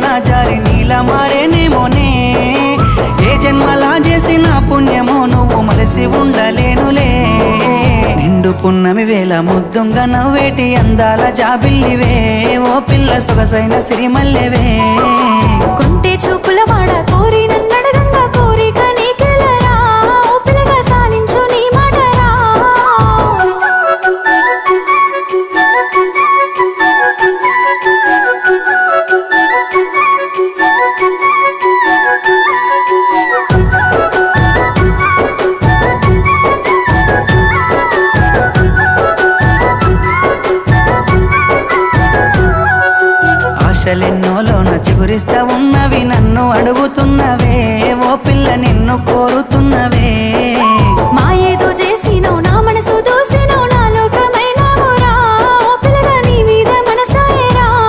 నా జారి నీలా మారేనేమోనే ఏ జన్మలా చేసిన పుణ్యమో నువ్వు మలసి ఉండలేనులే నిండు పున్నమి వేళ ముద్దుంగా నవ్వేటి అందాల జాబిల్లివే ఓ పిల్ల సొగసైన సిరిమల్లెవే కొంటే చూపుల వాడ కోరి నన్నడగంగా కోరిక నీకెలరా ఓ పిల్లగా సాలించు నీ మాటరా ఆశలెన్నోలోన చిగురిస్తా ఉన్నవి నన్ను అడుగుతున్నవే ఓ పిల్ల నిన్ను కోరుతున్నవే